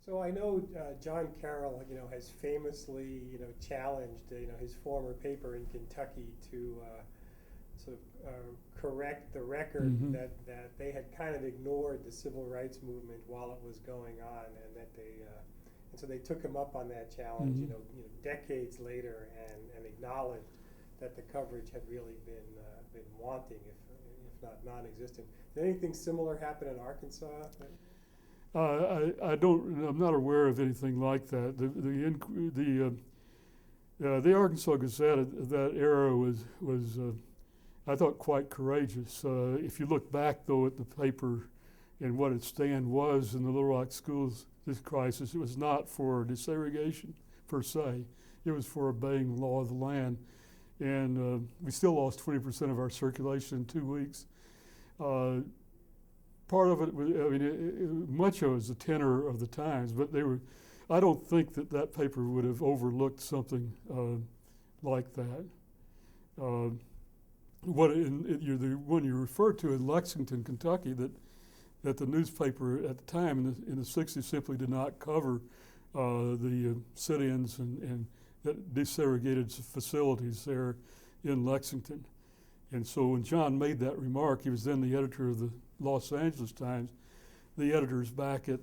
So I know John Carroll, has famously, challenged, his former paper in Kentucky to sort of correct the record Mm-hmm. that they had kind of ignored the civil rights movement while it was going on, and that and so they took him up on that challenge, Mm-hmm. decades later, and acknowledged that the coverage had really been wanting, if not non-existent. Did anything similar happen in Arkansas? I don't. I'm not aware of anything like that. The Arkansas Gazette at that era was I thought quite courageous. If you look back though at the paper and what its stand was in the Little Rock schools this crisis, it was not for desegregation per se. It was for obeying the law of the land, and we still lost 20% of our circulation in 2 weeks. Part of it was, much of it was the tenor of the times, but I don't think that paper would have overlooked something like that. The one you referred to in Lexington, Kentucky, that the newspaper at the time in the 60s simply did not cover the sit-ins and that desegregated facilities there in Lexington. And so when John made that remark, he was then the editor of the Los Angeles Times. The editors back at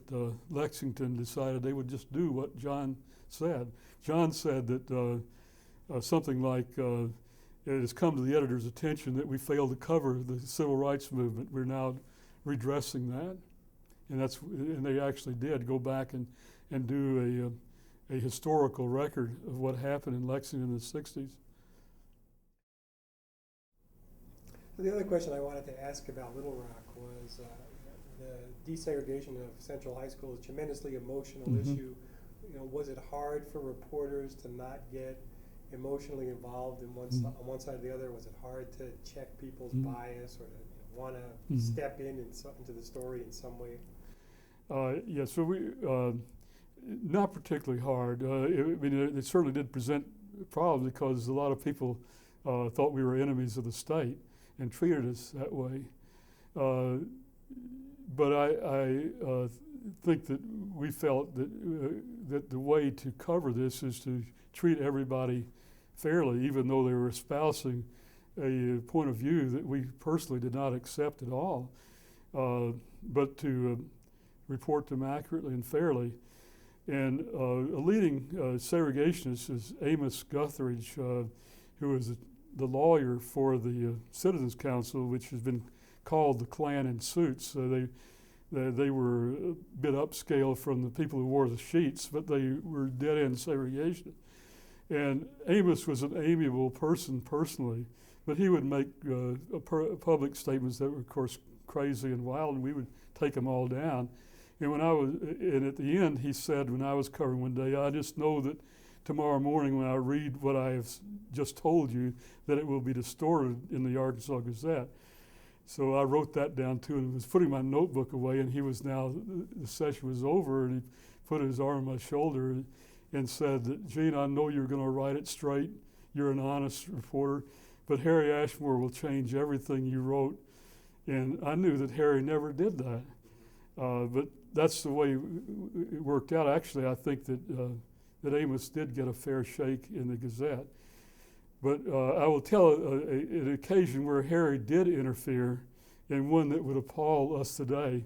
Lexington decided they would just do what John said. John said that something like, it has come to the editor's attention that we failed to cover the civil rights movement. We're now redressing that. And they actually did go back and do a historical record of what happened in Lexington in the 60s. The other question I wanted to ask about Little Rock was the desegregation of Central High School is a tremendously emotional Mm-hmm. issue. Was it hard for reporters to not get emotionally involved in on one side or the other? Was it hard to check people's Mm-hmm. bias or to want to Mm-hmm. step into the story in some way? Yeah, so we not particularly hard. It certainly did present problems because a lot of people thought we were enemies of the state and treated us that way. But I think that we felt that the way to cover this is to treat everybody fairly, even though they were espousing a point of view that we personally did not accept at all, but to report them accurately and fairly. And a leading segregationist is Amos Guthridge, who was the lawyer for the Citizens Council, which has been called the Klan in suits. They were a bit upscale from the people who wore the sheets, but they were dead-end segregation. And Amos was an amiable person personally, but he would make public statements that were, of course, crazy and wild, and we would take them all down. And at the end, he said, when I was covering one day, I just know that tomorrow morning when I read what I have just told you, that it will be distorted in the Arkansas Gazette. So I wrote that down too and was putting my notebook away, and the session was over, and he put his arm on my shoulder and said that, Gene, I know you're going to write it straight. You're an honest reporter, but Harry Ashmore will change everything you wrote. And I knew that Harry never did that. But that's the way it worked out. Actually, I think that Amos did get a fair shake in the Gazette. But I will tell an occasion where Harry did interfere, and one that would appall us today,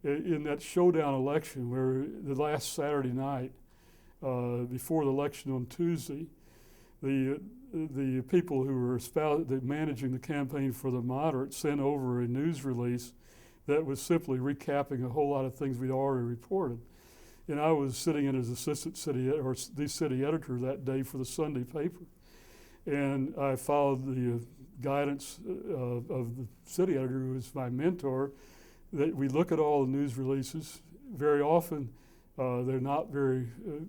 in that showdown election where the last Saturday night, before the election on Tuesday, the people who were managing the campaign for the moderates sent over a news release that was simply recapping a whole lot of things we'd already reported. And I was sitting in as assistant the city editor that day for the Sunday paper. And I followed the guidance of the city editor, who was my mentor, that we look at all the news releases. Very often they're not very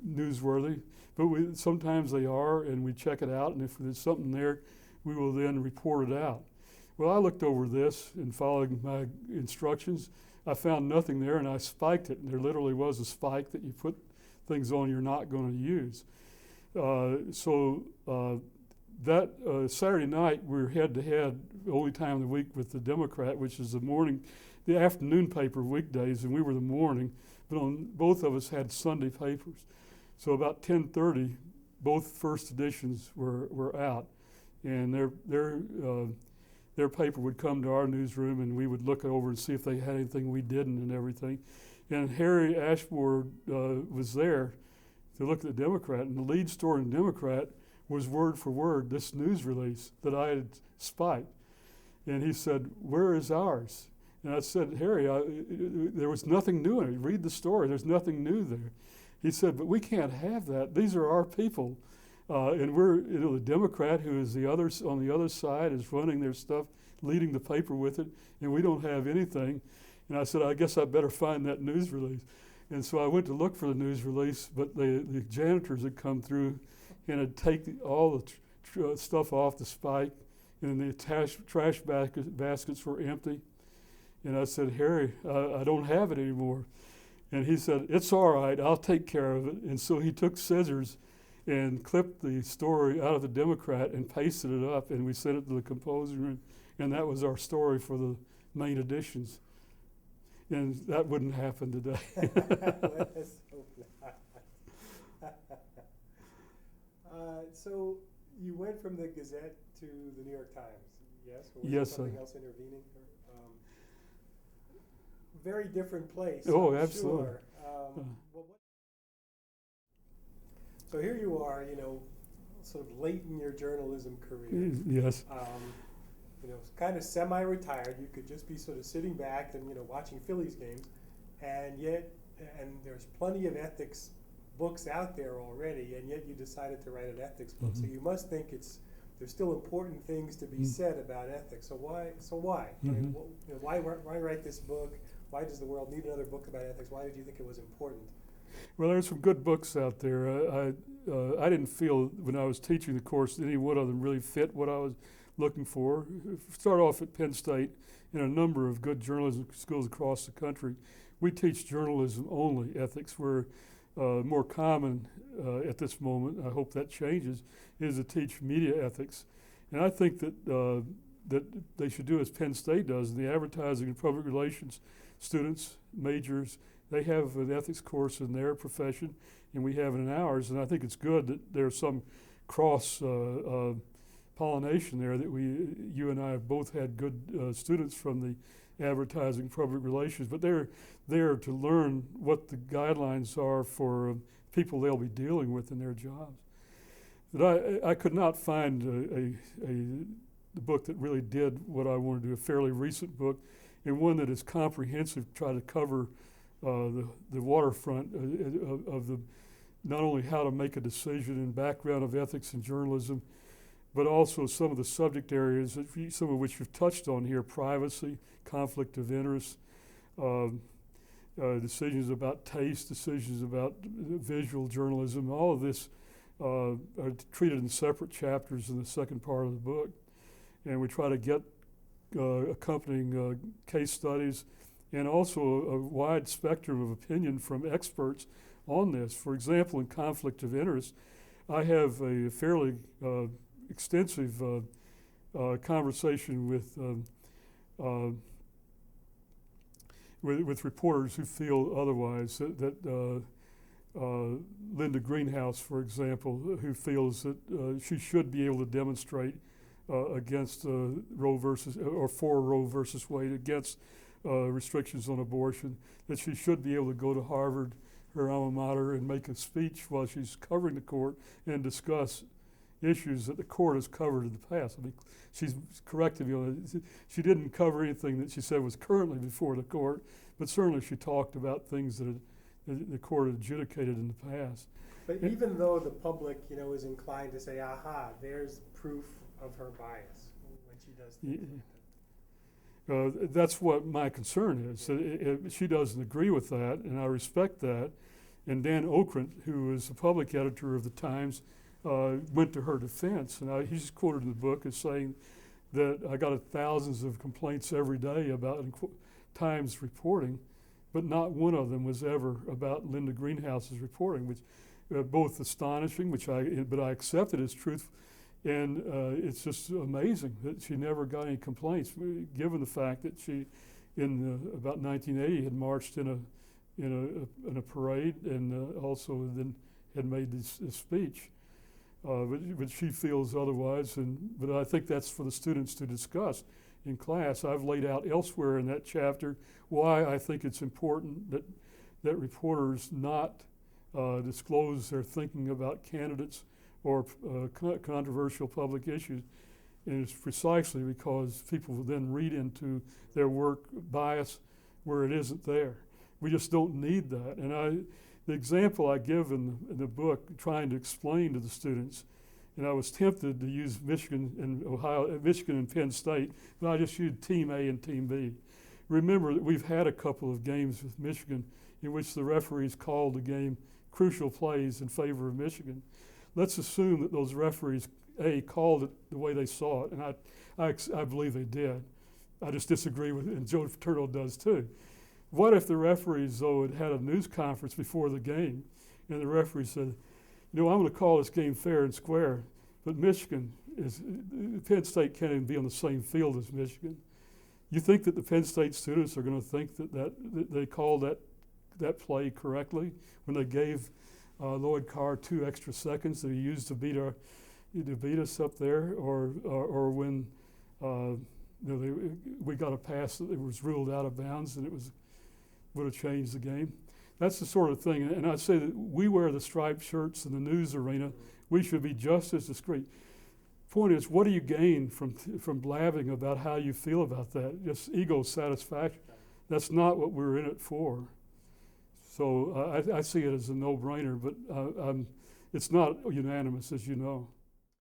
newsworthy, but sometimes they are, and we check it out, and if there's something there, we will then report it out. Well, I looked over this and following my instructions. I found nothing there, and I spiked it. And there literally was a spike that you put things on you're not going to use. So that Saturday night we were head to head the only time of the week with the Democrat, which is the afternoon paper weekdays, and we were the morning. But both of us had Sunday papers. So about 10:30, both first editions were out, and their paper would come to our newsroom, and we would look over and see if they had anything we didn't and everything. And Harry Ashmore was there to look at the Democrat, and the lead story in Democrat was word for word this news release that I had spiked. And he said, "Where is ours?" And I said, "Harry, there was nothing new in it. Read the story. There's nothing new there." He said, "But we can't have that. These are our people. And we're, the Democrat who is on the other side is running their stuff, leading the paper with it, and we don't have anything." And I said, "I guess I better find that news release." And so I went to look for the news release, but the janitors had come through and had taken all the stuff off the spike, and the trash baskets were empty. And I said, "Harry, I don't have it anymore." And he said, "It's all right, I'll take care of it." And so he took scissors and clipped the story out of the Democrat and pasted it up, and we sent it to the composer, and that was our story for the main editions. And that wouldn't happen today. Let's hope not. So you went from the Gazette to the New York Times, yes? Or was Yes, there something else intervening? Very different place. Oh, I'm absolutely. Sure. So here you are, sort of late in your journalism career. Yes. Kind of semi-retired. You could just be sort of sitting back and watching Phillies games, and there's plenty of ethics books out there already, and yet you decided to write an ethics book. Mm-hmm. So you must think there's still important things to be said about ethics. So why? Mm-hmm. I mean, why write this book? Why does the world need another book about ethics? Why did you think it was important? Well, there's some good books out there. I didn't feel when I was teaching the course that any one of them really fit what I was looking for. Start off at Penn State in a number of good journalism schools across the country. We teach journalism only. Ethics were more common at this moment. I hope that changes. Is to teach media ethics, and I think that they should do as Penn State does. The advertising and public relations students, majors, they have an ethics course in their profession, and we have it in ours. And I think it's good that there's some cross pollination there. That you and I have both had good students from the advertising public relations, but they're there to learn what the guidelines are for people they'll be dealing with in their jobs. But I could not find a book that really did what I wanted to do, a fairly recent book, and one that is comprehensive, try to cover the waterfront of the not only how to make a decision and background of ethics in journalism, but also some of the subject areas, some of which you've touched on here: privacy, conflict of interest, decisions about taste, decisions about visual journalism. All of this are treated in separate chapters in the second part of the book. And we try to get accompanying case studies and also a wide spectrum of opinion from experts on this. For example, in conflict of interest, I have a fairly extensive conversation with reporters who feel otherwise. That Linda Greenhouse, for example, who feels that she should be able to demonstrate against Roe versus or for Roe versus Wade, against restrictions on abortion, that she should be able to go to Harvard, her alma mater, and make a speech while she's covering the court and discuss issues that the court has covered in the past. I mean, she's corrected me on it. She didn't cover anything that she said was currently before the court, but certainly she talked about things that the court had adjudicated in the past. But even though the public, is inclined to say, "Aha, there's proof of her bias," when she does things like that. That's what my concern is. She doesn't agree with that, and I respect that. And Dan Okrent, who is the public editor of the Times, went to her defense. And he's quoted in the book as saying that I got thousands of complaints every day about Times reporting, but not one of them was ever about Linda Greenhouse's reporting, which both astonishing, but I accepted as truth. And it's just amazing that she never got any complaints, given the fact that she, in about 1980, had marched in a parade and also then had made this speech. But she feels otherwise, but I think that's for the students to discuss in class. I've laid out elsewhere in that chapter why I think it's important that reporters not disclose their thinking about candidates or controversial public issues. And it's precisely because people will then read into their work bias where it isn't there. We just don't need that. And the example I give in the book, trying to explain to the students, and I was tempted to use Michigan and Penn State, but I just used Team A and Team B. Remember that we've had a couple of games with Michigan in which the referees called the game crucial plays in favor of Michigan. Let's assume that those referees, called it the way they saw it, and I believe they did. I just disagree with it, and Joe Turtle does too. What if the referees, though, had a news conference before the game, and the referee said, I'm going to call this game fair and square, but Penn State can't even be on the same field as Michigan. You think that the Penn State students are going to think that they called that play correctly when they gave Lloyd Carr 2 extra seconds that he used to beat us up there, or when we got a pass that was ruled out of bounds and would have changed the game. That's the sort of thing, and I say that we wear the striped shirts in the news arena. We should be just as discreet. Point is, what do you gain from blabbing about how you feel about that? Just ego satisfaction. That's not what we're in it for. So I see it as a no-brainer, but it's not unanimous, as you know.